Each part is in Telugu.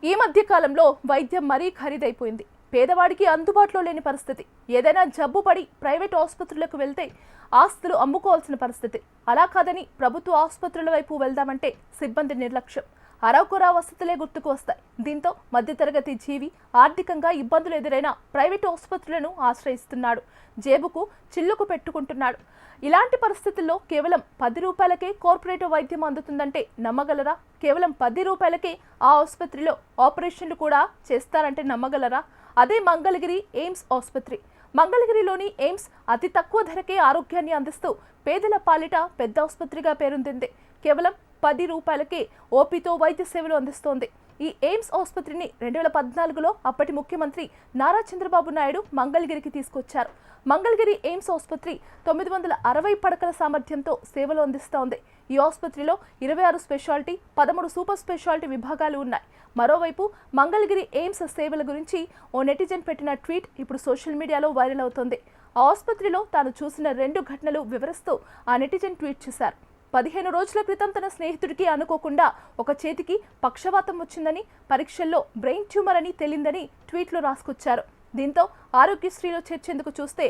ఈ మధ్య కాలంలో వైద్యం మరీ ఖరీదైపోయింది. పేదవాడికి అందుబాటులో లేని పరిస్థితి. ఏదైనా జబ్బు పడి ప్రైవేట్ ఆసుపత్రులకు వెళ్తే ఆస్తులు అమ్ముకోవాల్సిన పరిస్థితి. అలా కాదని ప్రభుత్వ ఆసుపత్రుల వైపు వెళ్దామంటే సిబ్బంది నిర్లక్ష్యం, అరకొరా వసతులే గుర్తుకు వస్తాయి. దీంతో మధ్యతరగతి జీవి ఆర్థికంగా ఇబ్బందులు ఎదురైన ప్రైవేట్ ఆసుపత్రులను ఆశ్రయిస్తున్నాడు, జేబుకు చిల్లుకు పెట్టుకుంటున్నాడు. ఇలాంటి పరిస్థితుల్లో కేవలం 10 రూపాయలకే కార్పొరేట్ వైద్యం అందుతుందంటే నమ్మగలరా? కేవలం 10 రూపాయలకే ఆ ఆసుపత్రిలో ఆపరేషన్లు కూడా చేస్తారంటే నమ్మగలరా? అదే మంగళగిరి ఎయిమ్స్ ఆసుపత్రి. మంగళగిరిలోని ఎయిమ్స్ అతి తక్కువ ధరకే ఆరోగ్యాన్ని అందిస్తూ పేదల పాలిట పెద్ద ఆసుపత్రిగా పేరొందింది. కేవలం 10 రూపాయలకే ఓపీతో వైద్య సేవలు అందిస్తోంది. ఈ ఎయిమ్స్ ఆసుపత్రిని 2014లో అప్పటి ముఖ్యమంత్రి నారా చంద్రబాబు నాయుడు మంగళగిరికి తీసుకొచ్చారు. మంగళగిరి ఎయిమ్స్ ఆసుపత్రి 960 పడకల సామర్థ్యంతో సేవలు అందిస్తోంది. ఈ ఆసుపత్రిలో 26 స్పెషాలిటీ, 13 సూపర్ స్పెషాలిటీ విభాగాలు ఉన్నాయి. మరోవైపు మంగళగిరి ఎయిమ్స్ సేవల గురించి ఓ నెటిజన్ పెట్టిన ట్వీట్ ఇప్పుడు సోషల్ మీడియాలో వైరల్ అవుతోంది. ఆ ఆసుపత్రిలో తాను చూసిన 2 ఘటనలు వివరిస్తూ ఆ నెటిజన్ ట్వీట్ చేశారు. 15 రోజుల క్రితం తన స్నేహితుడికి అనుకోకుండా ఒక చేతికి పక్షవాతం వచ్చిందని, పరీక్షల్లో బ్రెయిన్ ట్యూమర్ అని తేలిందని ట్వీట్లో రాసుకొచ్చారు. దీంతో ఆరోగ్యశ్రీలో చేర్చేందుకు చూస్తే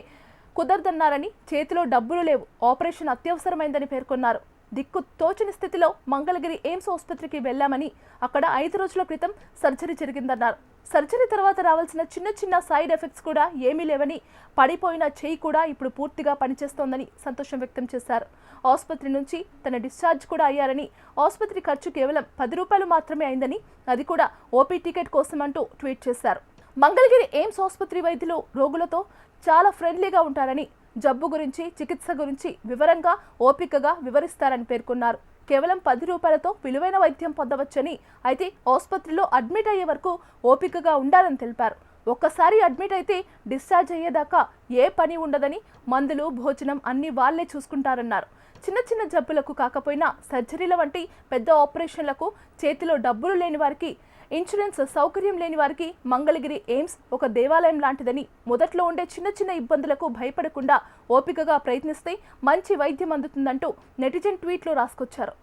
కుదరదన్నారని, చేతిలో డబ్బులు లేవు, ఆపరేషన్ అత్యవసరమైందని పేర్కొన్నారు. దిక్కు తోచని స్థితిలో మంగళగిరి ఎయిమ్స్ ఆసుపత్రికి వెళ్లామని, అక్కడ 5 రోజుల క్రితం సర్జరీ జరిగిందన్నారు. సర్జరీ తర్వాత రావాల్సిన చిన్న చిన్న సైడ్ ఎఫెక్ట్స్ కూడా ఏమీ లేవని, పడిపోయిన చేయి కూడా ఇప్పుడు పూర్తిగా పనిచేస్తోందని సంతోషం వ్యక్తం చేశారు. ఆసుపత్రి నుంచి తన డిశ్చార్జ్ కూడా అయ్యారని, ఆసుపత్రి ఖర్చు కేవలం 10 రూపాయలు మాత్రమే అయిందని, అది కూడా ఓపీ టికెట్ కోసం అంటూ ట్వీట్ చేశారు. మంగళగిరి ఎయిమ్స్ ఆసుపత్రి వైద్యులు రోగులతో చాలా ఫ్రెండ్లీగా ఉంటారని, జబ్బు గురించి, చికిత్స గురించి వివరంగా, ఓపికగా వివరిస్తారని పేర్కొన్నారు. కేవలం 10 రూపాయలతో విలువైన వైద్యం పొందవచ్చని, అయితే ఆసుపత్రిలో అడ్మిట్ అయ్యే వరకు ఓపికగా ఉండాలని తెలిపారు. ఒక్కసారి అడ్మిట్ అయితే డిశ్చార్జ్ అయ్యేదాకా ఏ పని ఉండదని, మందులు, భోజనం అన్ని వాళ్లే చూసుకుంటారన్నారు. చిన్న చిన్న జబ్బులకు కాకపోయినా సర్జరీల వంటి పెద్ద ఆపరేషన్లకు చేతిలో డబ్బులు లేని వారికి, ఇన్సూరెన్స్ సౌకర్యం లేని వారికి మంగళగిరి ఎయిమ్స్ ఒక దేవాలయం లాంటిదని, మొదట్లో ఉండే చిన్న చిన్న ఇబ్బందులకు భయపడకుండా ఓపికగా ప్రయత్నిస్తే మంచి వైద్యం అందుతుందంటూ నెటిజన్ ట్వీట్లో రాసుకొచ్చారు.